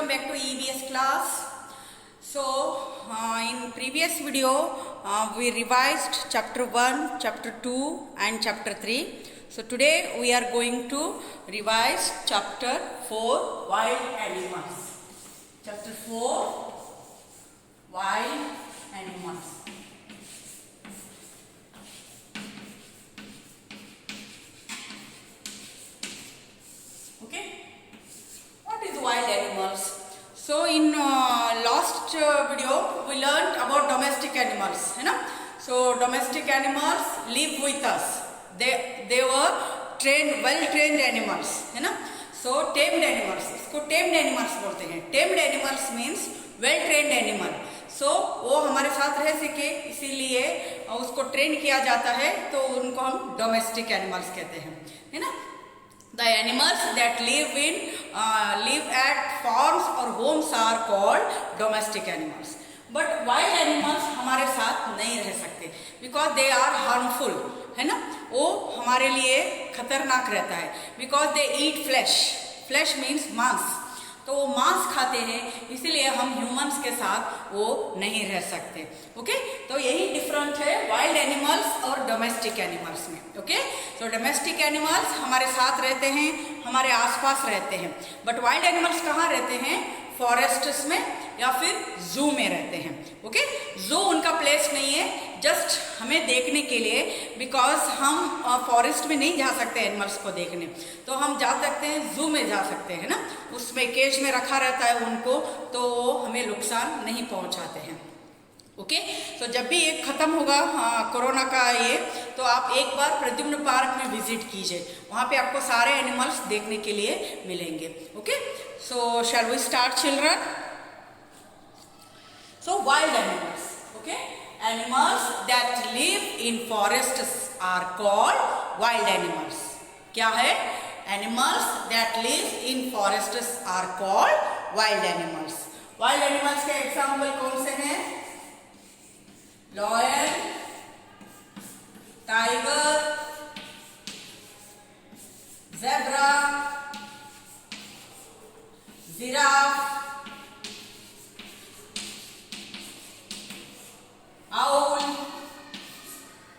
Welcome back to EBS class. So in previous video we revised chapter 1, chapter 2 and chapter 3. So today we are going to revise chapter 4, wild animals. Chapter 4, wild animals. Okay, what is wild animals? So in last video we learned about domestic animals, है ना? So domestic animals live with us. They were well trained animals, है ना? So tamed animals, इसको tamed animals बोलते हैं. Tamed animals means well trained animal. So वो हमारे साथ रह सके इसीलिए उसको ट्रेन किया जाता है, तो उनको हम डोमेस्टिक एनिमल्स कहते हैं, है ना? The animals that live at farms or homes are called domestic animals. But wild animals हमारे साथ नहीं रह सकते because they are harmful, है ना? वो हमारे लिए खतरनाक रहता है because they eat flesh. Flesh means मांस. तो वो मांस खाते हैं, इसीलिए हम ह्यूमंस के साथ वो नहीं रह सकते. ओके, तो यही डिफरेंट है वाइल्ड एनिमल्स और डोमेस्टिक एनिमल्स में. ओके, तो डोमेस्टिक एनिमल्स हमारे साथ रहते हैं, हमारे आसपास रहते हैं, बट वाइल्ड एनिमल्स कहाँ रहते हैं? फॉरेस्ट्स में या फिर जू में रहते हैं. ओके, जू उनका प्लेस नहीं है जस्ट हमें देखने के लिए, बिकॉज हम फॉरेस्ट में नहीं जा सकते एनिमल्स को देखने, तो हम जा सकते हैं जू में जा सकते हैं ना. उसमें केज में रखा रहता है उनको, तो हमें नुकसान नहीं पहुंचाते हैं. ओके, तो जब भी ये खत्म होगा कोरोना का ये, तो आप एक बार प्रद्युम्न पार्क में विजिट कीजिए, वहाँ पे आपको सारे एनिमल्स देखने के लिए मिलेंगे. Okay, so shall we start children? So wild animals. Okay, animals that live in forests are called wild animals. क्या है? Animals that live in forests are called wild animals. Wild animals के example कौन से हैं? Lion, tiger, zebra, giraffe, owl,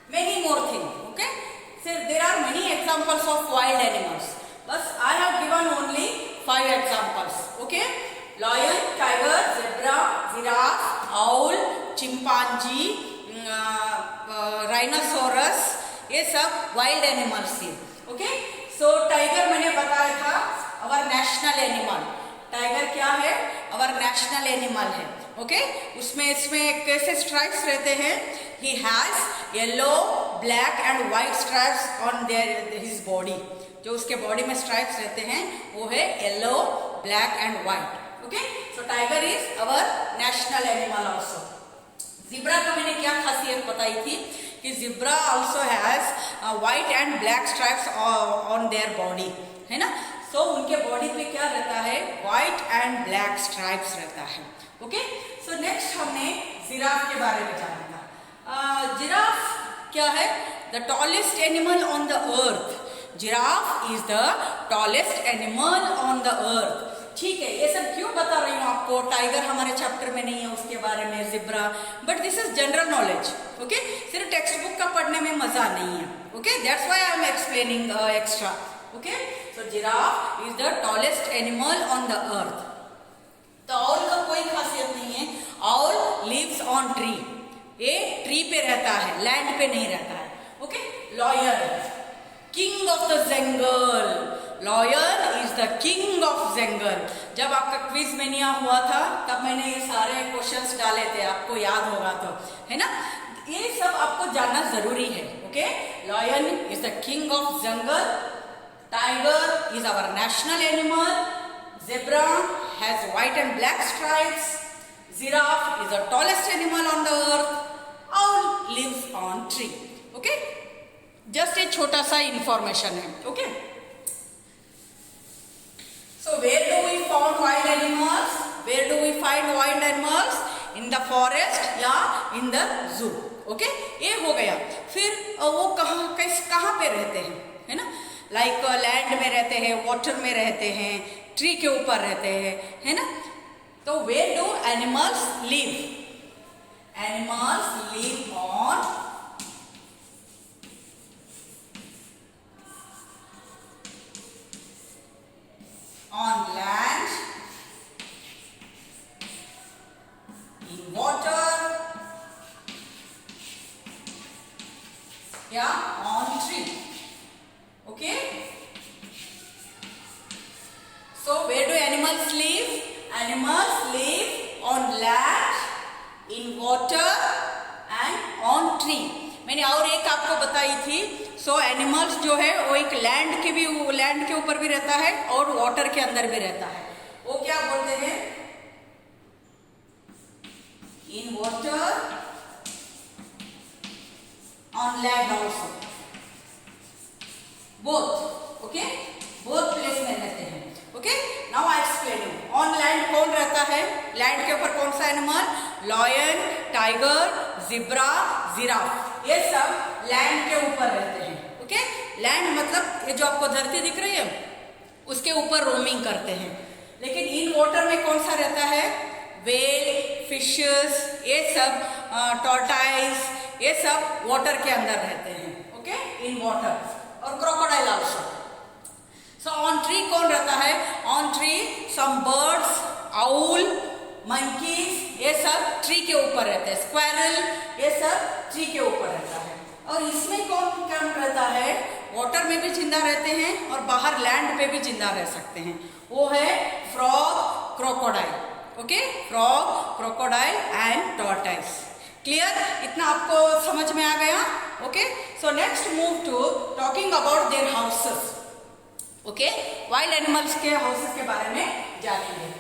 many more things. Okay, so there are many examples of wild animals, but I have given only 5 examples. Okay, lion, tiger, zebra, giraffe, owl, chimpanzee, rhinoceros, ये सब wild animals हैं. Okay, so tiger मैंने बताया था our national animal. Tiger क्या है? our national animal है. Okay, इसमें कैसे स्ट्राइप्स रहते हैं? He has yellow, black and white stripes on his body. जो उसके बॉडी में स्ट्राइप्स रहते हैं वो है yellow, black and white. Okay, so tiger is our national animal also. Zebra का मैंने क्या खासियत बताई थी कि zebra also has white and black stripes on their body, है ना? सो उनके बॉडी पे क्या रहता है? व्हाइट एंड ब्लैक स्ट्राइप्स रहता है. ओके, सो नेक्स्ट हमने जिराफ के बारे में जाना था. जिराफ क्या है? The tallest animal on the earth. Giraffe is the tallest animal on the अर्थ. ठीक है, ये सब क्यों बता रही हूँ आपको? टाइगर हमारे चैप्टर में नहीं है उसके बारे में, zebra, but this is general knowledge. Okay, सिर्फ टेक्स्ट बुक का पढ़ने में मजा नहीं है. Okay, that's why I am explaining extra. Okay, so giraffe is the tallest animal on the earth. तो आउल का कोई खासियत नहीं है. Owl lives on tree. ये ट्री पे रहता है, लैंड पे नहीं रहता है. Okay, lion, king of the jungle. Lion is the king of जंगल. जब आपका क्विज मेनिया हुआ था तब मैंने ये सारे क्वेश्चंस डाले थे, आपको याद होगा तो, है ना? ये सब आपको जानना जरूरी है. Okay, lion is the king of jungle. Tiger is our national animal. Zebra has white and black stripes. Giraffe is the tallest animal on the earth. Owl lives on tree. Okay? Just एक छोटा सा information है. Okay? So where do we find wild animals? Where do we find wild animals? In the forest या in the zoo. Okay? ये हो गया. फिर वो कहाँ पे रहते हैं, है ना? लाइक लैंड में रहते हैं, वाटर में रहते हैं, ट्री के ऊपर रहते हैं, है ना? तो where do animals live? Animals live on land, in water, या on tree. Okay? So where do animals live? Animals live on land, in water and on tree. मैंने और एक आपको बताई थी. सो एनिमल्स जो है वो एक लैंड के ऊपर भी रहता है और वाटर के अंदर भी रहता है. वो क्या बोलते हैं? In water, on land also, both. Okay, both place में रहते हैं. Okay, now I explain you. On land कौन रहता है? लैंड के ऊपर कौन सा animal? Lion, tiger, zebra, giraffe, ये सब लैंड के ऊपर रहते हैं. ओके, लैंड मतलब ये जो आपको धरती दिख रही है उसके ऊपर रोमिंग करते हैं. लेकिन इन वाटर में कौन सा रहता है? वेल, फिशेस, ये सब, टॉर्टाइज, ये सब वाटर के अंदर रहते हैं. Okay, in water. और crocodile also. So on tree कौन रहता है? On tree some birds, owl, monkeys, ये सब ट्री के ऊपर रहते हैं. स्क्वायरल, ये सब ट्री के ऊपर रहता है. और इसमें कौन रहता है? वाटर में भी जिंदा रहते हैं और बाहर लैंड पे भी जिंदा रह सकते हैं. वो है frog, crocodile. Okay, frog, crocodile and tortoise. Clear? इतना आपको समझ में आ गया? Okay, so next move to talking about their houses. Okay, wild animals के हाउसेस के बारे में जानेंगे.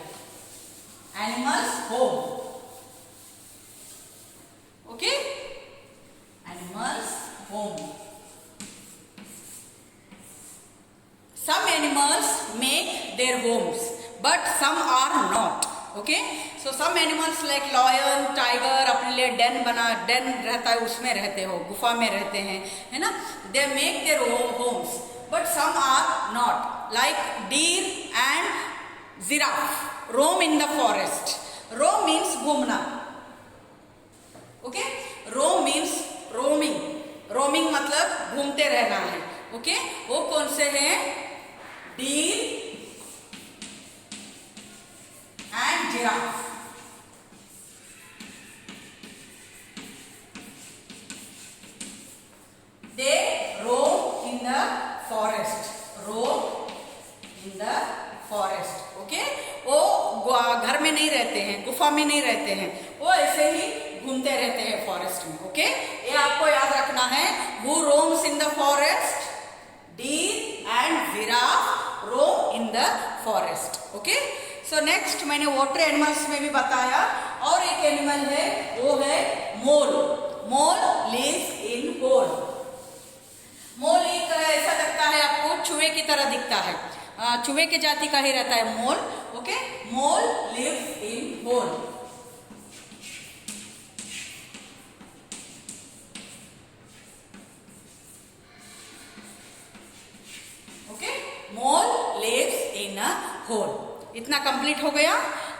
Animals home. Okay, animals home. Some animals make their homes, but some are not. Okay, so some animals like lion, tiger अपने लिए den रहता है, उसमें रहते हो, गुफा में रहते हैं, है ना? They make their homes, but some are not. Like deer and giraffe roam in the forest. Roam means घूमना. Okay, roam means roaming. Roaming मतलब घूमते रहना है. Okay, वो कौन से हैं? Deer and giraffe. They roam in the forest. Roam in the forest. Okay? वो घर में नहीं रहते हैं, गुफा में नहीं रहते हैं, वो ऐसे ही घूमते रहते हैं फॉरेस्ट में. ओके, ये आपको याद रखना है. Who roams in the forest? Deer and giraffe roam in the forest. Okay? So next मैंने वाटर एनिमल्स में भी बताया. और एक एनिमल है, वो है मोल. मोल lives in hole. मोल एक ऐसा लगता है आपको, चूहे की तरह दिखता है. चूहे के जाति का ही रहता है mole. Okay, mole lives in hole. Okay, mole lives in a hole. इतना कंप्लीट हो गया.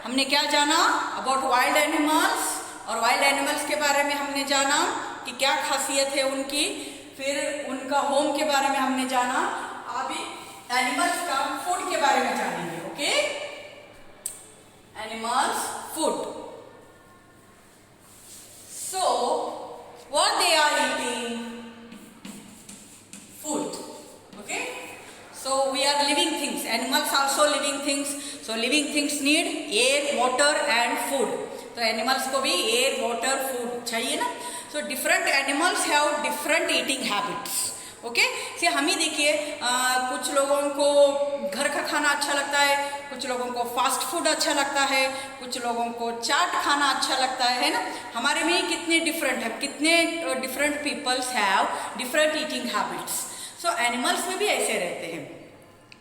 हमने क्या जाना अबाउट वाइल्ड एनिमल्स, और वाइल्ड एनिमल्स के बारे में हमने जाना कि क्या खासियत है उनकी. फिर उनका होम के बारे में हमने जाना. अभी एनिमल्स का फूड के बारे में जानेंगे. Okay, animals food. So what they are eating? Food. Okay, so we are living things. Animals also living things. So living things need air, water and food. तो animals को भी air, water, food चाहिए ना. So different animals have different eating habits. Okay, से हम ही देखिए, कुछ लोगों को घर का खाना अच्छा लगता है, कुछ लोगों को फास्ट फूड अच्छा लगता है, कुछ लोगों को चाट खाना अच्छा लगता है ना. हमारे में ही कितने डिफरेंट है, कितने different peoples have different eating habits. So animals में भी ऐसे रहते हैं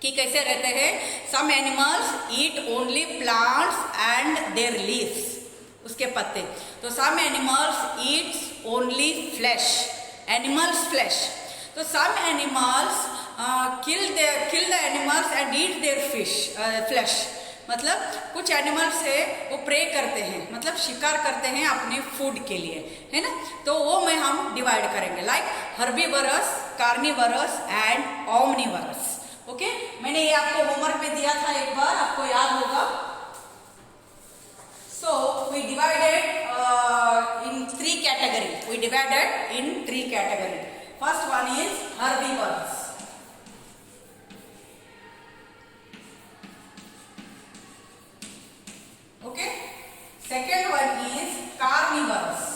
कि कैसे रहते हैं. Some animals eat only plants and their leaves, उसके पत्ते. तो some animals eats only flesh, animals flesh. तो some animals kill the animals and eat their flesh. मतलब कुछ एनिमल्स है वो प्रे करते हैं, मतलब शिकार करते हैं अपने फूड के लिए, है ना। तो वो में हम डिवाइड करेंगे, like herbivorous, carnivorous and omnivorous. Okay, मैंने ये आपको होमवर्क में दिया था एक बार, आपको याद होगा। So we divided in three categories. We divided in three categories. First one is herbivores. Okay. Second one is carnivores.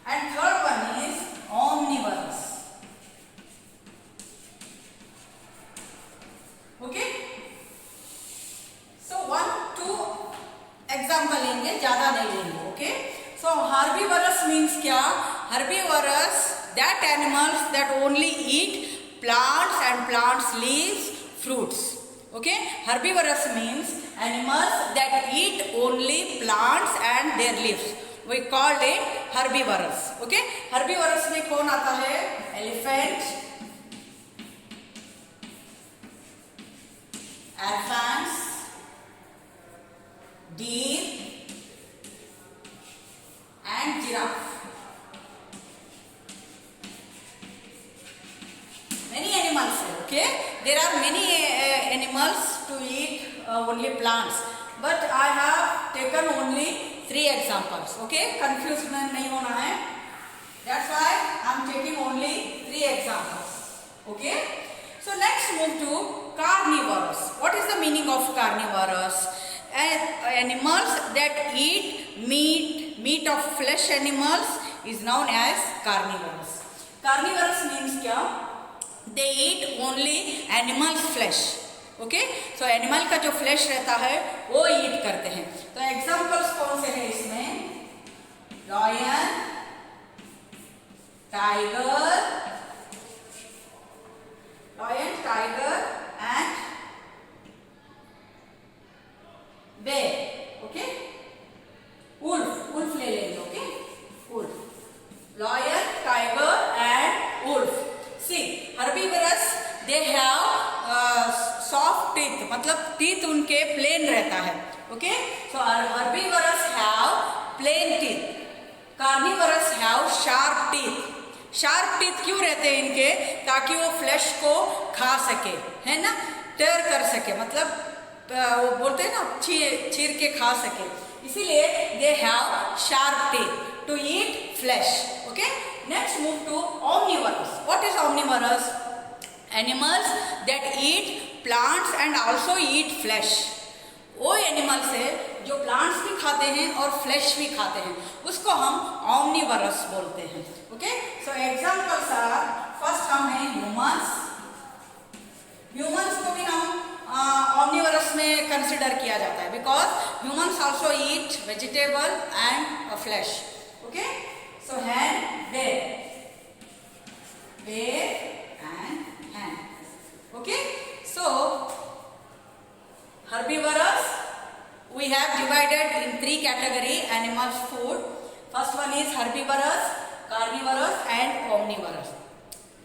And third one is omnivorous. Okay. So one, two example लेंगे, ज्यादा नहीं लेंगे। ओके, सो herbivores means क्या? Herbivores that animals that only eat plants and plants leaves, fruits. Okay, herbivorous means animals that eat only plants and their leaves. We called it herbivorous. Okay, herbivorous में कौन आता है? Elephant, elephants, deer and giraffe. Many animals, okay, there are many animals to eat only plants, but I have taken only 3 examples. Okay, confused नहीं होना है, that's why I am taking only 3 examples. Okay, so next move to carnivorous. What is the meaning of carnivorous? Animals that eat meat of flesh animals is known as carnivorous. Carnivorous means क्या? They eat only animal flesh. Okay, so animal का जो flesh रहता है वो eat करते हैं। तो examples कौन से हैं इसमें? Lion, tiger and bear. Okay, wolf ले लेंगे। Okay, wolf, lion, tiger and wolf. See, herbivorous they have soft teeth, मतलब teeth उनके plain रहता है। Okay, so herbivorous have plain teeth. Carnivorous have sharp teeth. Sharp teeth क्यों रहते हैं इनके? ताकि वो flesh को खा सके, है ना, tear कर सके, मतलब वो बोलते हैं ना चीर के खा सके, इसीलिए they have sharp teeth to eat flesh. Okay, next move to omnivorous. What is omnivorous? Animals that eat plants and also eat flesh. वो एनिमल्स है जो प्लांट्स भी खाते हैं और फ्लैश भी खाते हैं, उसको हम omnivorous बोलते हैं। Okay, so examples are, first हम है ह्यूमंस। ह्यूमंस को भी हम omnivorous में कंसिडर किया जाता है, because humans also eat vegetable and flash. Okay, so hen, bear and hen. Okay, so herbivorous we have divided in 3 category animals food. First one is herbivorous, carnivorous and omnivorous.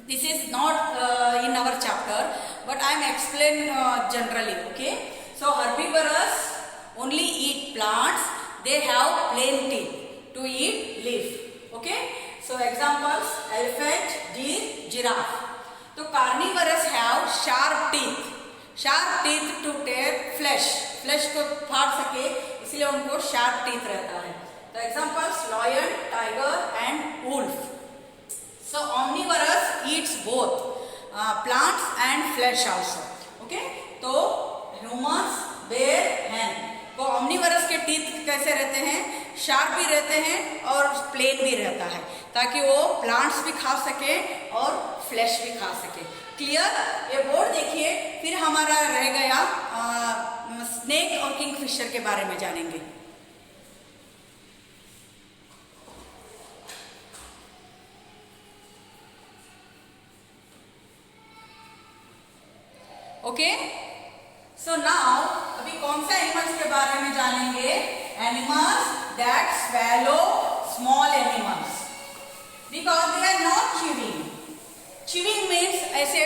This is not in our chapter, but I am explain generally. Okay, so herbivorous only eat plants, they have plain teeth to eat leaf. Okay, so examples elephant, deer, giraffe. तो carnivorous have sharp teeth to tear flesh को फाड़ सके, इसलिए उनको sharp teeth रहता है। तो examples lion, tiger and wolf. So omnivorous eats both plants and flesh also. Okay, तो humans, bear, hen को omnivorous के टीथ कैसे रहते हैं? शार्प भी रहते हैं और प्लेन भी रहता है, ताकि वो प्लांट्स भी खा सके और फ्लैश भी खा सके। क्लियर? ये बोर्ड देखिए, फिर हमारा रह गया स्नेक और किंगफिशर के बारे में जानेंगे। ओके, सो नाउ अभी कौन सा एनिमल्स के बारे में जानेंगे? Animals that swallow small animals because they are not chewing means ऐसे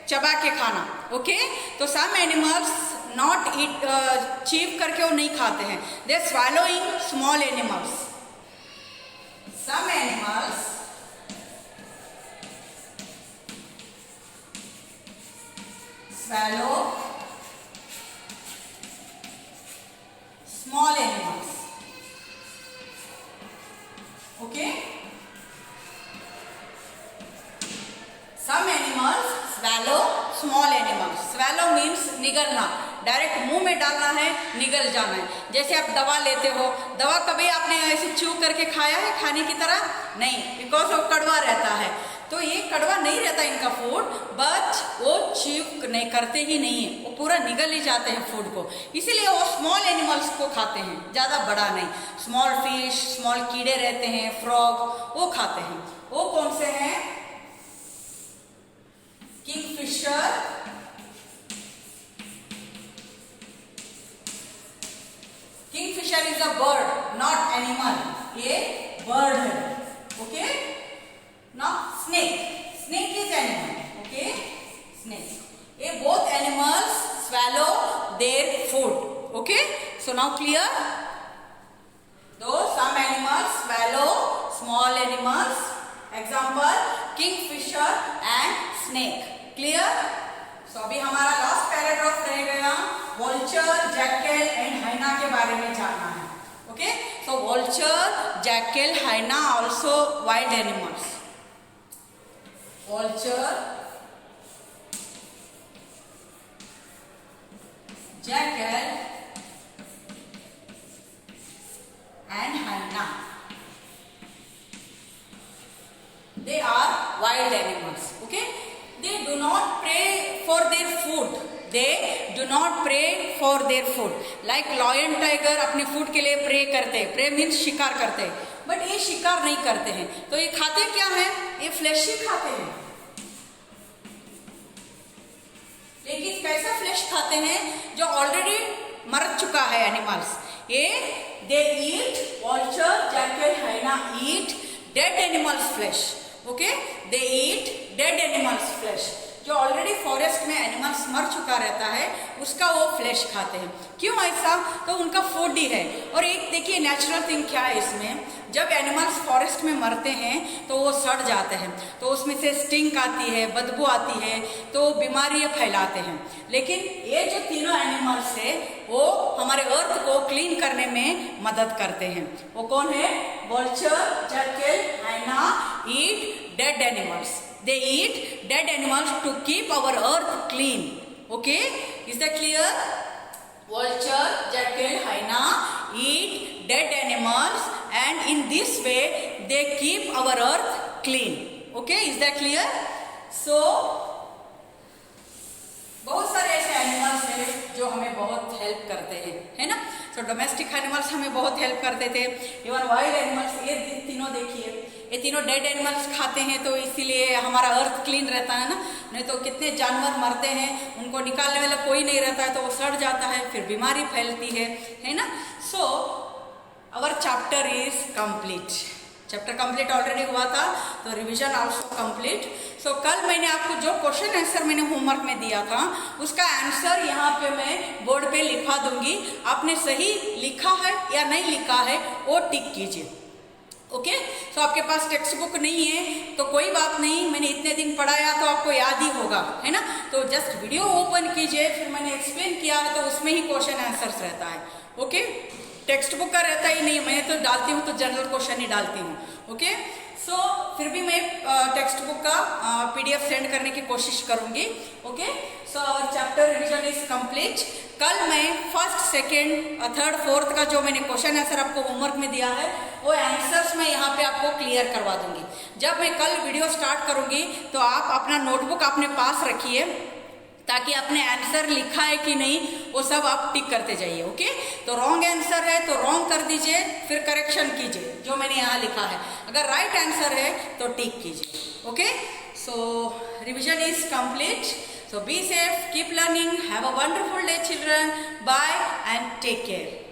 चबा के खाना, ओके। तो some animals not eat, chew करके वो नहीं खाते हैं, they swallowing small animals. Some animals swallow small animals, okay. Some animals swallow small animals. Swallow means निगलना, डायरेक्ट मुंह में डालना है, निगल जाना है। जैसे आप दवा लेते हो, दवा कभी आपने ऐसे च्यू करके खाया है खाने की तरह? नहीं, बिकॉज वो कड़वा रहता है। तो ये कड़वा नहीं रहता इनका फूड, बट वो च्यू नहीं करते ही नहीं है, वो पूरा निगल ही जाते हैं फूड को, इसीलिए वो स्मॉल एनिमल्स को खाते हैं, ज़्यादा बड़ा नहीं। स्मॉल फिश, स्मॉल कीड़े रहते हैं, फ्रॉग, वो खाते हैं। वो कौन से हैं? Kingfisher, Kingfisher is a bird, not animal, ये बर्ड है, okay. Now snake, snake is animal, okay, snake. Both animals swallow their food, okay. So now clear? Though some animals swallow small animals, example kingfisher and snake. Clear? So अभी हमारा last paragraph रह गया vulture, jackal and hyena के बारे में जानना है, okay. So vulture, jackal, hyena also wild animals. Vulture, jackal and hyena, they are wild animals, okay. They do not pray for their food, they do not pray for their food. Like lion, tiger अपने food के लिए pray करते हैं, pray means शिकार करते हैं, but ये शिकार नहीं करते हैं। तो ये खाते क्या है? ये फ्लैश ही खाते हैं। लेकिन कैसा फ्लैश खाते हैं? जो ऑलरेडी मर चुका है एनिमल्स। ये दे ईट, vulture, jackal, hyena eat dead animals flash, okay. दे ईट डेड एनिमल्स फ्लैश, जो ऑलरेडी फॉरेस्ट में एनिमल्स मर चुका रहता है उसका वो फ्लैश खाते हैं। क्यों ऐसा? तो उनका फूड ही है। और एक देखिए नेचुरल थिंग क्या है इसमें, जब एनिमल्स फॉरेस्ट में मरते हैं तो वो सड़ जाते हैं, तो उसमें से स्टिंक आती है, बदबू आती है, तो बीमारियां फैलाते हैं। लेकिन ये जो तीनों एनिमल्स है वो हमारे अर्थ को क्लीन करने में मदद करते हैं। वो कौन है? Vulture, jackal, hyena eat dead animals. They eat dead animals to keep our earth clean. Okay, is that clear? Vulture, jackal, hyena eat dead animals, and in this way they keep our earth clean. Okay, is that clear? So बहुत सारे ऐसे animals हैं जो हमें बहुत help करते हैं, है ना। तो डोमेस्टिक एनिमल्स हमें बहुत हेल्प करते थे। इवन वाइल्ड एनिमल्स, ये तीनों देखिए, ये तीनों डेड एनिमल्स खाते हैं, तो इसीलिए हमारा अर्थ क्लीन रहता है ना। नहीं तो कितने जानवर मरते हैं, उनको निकालने वाला कोई नहीं रहता है, तो वो सड़ जाता है, फिर बीमारी फैलती है ना। So our chapter is complete. Chapter complete already हुआ था, तो रिवीजन आल्सो कंप्लीट। सो कल मैंने आपको जो क्वेश्चन आंसर मैंने होमवर्क में दिया था उसका आंसर यहाँ पे मैं बोर्ड पे लिखा दूंगी। आपने सही लिखा है या नहीं लिखा है वो टिक कीजिए, ओके। सो आपके पास टेक्स्ट बुक नहीं है तो कोई बात नहीं, मैंने इतने दिन पढ़ाया तो आपको याद ही होगा, है ना। तो जस्ट वीडियो ओपन कीजिए, फिर मैंने एक्सप्लेन किया है तो उसमें ही क्वेश्चन आंसर्स रहता है, ओके। टेक्स्ट बुक का रहता ही नहीं, मैं तो डालती हूँ तो जनरल क्वेश्चन ही डालती हूँ, ओके। सो फिर भी मैं टेक्स्ट बुक का PDF सेंड करने की कोशिश करूँगी, okay. So our chapter revision is complete. कल मैं फर्स्ट, सेकेंड, थर्ड, फोर्थ का जो मैंने क्वेश्चन आंसर आपको होमवर्क में दिया है वो आंसर्स मैं यहाँ पे आपको क्लियर करवा दूंगी। जब मैं कल वीडियो स्टार्ट करूँगी तो आप अपना नोटबुक अपने पास रखिए, ताकि आपने आंसर लिखा है कि नहीं वो सब आप टिक करते जाइए, ओके। तो रॉन्ग आंसर है तो रॉन्ग कर दीजिए, फिर करेक्शन कीजिए जो मैंने यहाँ लिखा है। अगर राइट आंसर है तो टिक कीजिए, okay. So revision is complete. So be safe, keep learning, have a wonderful day children, bye and take care.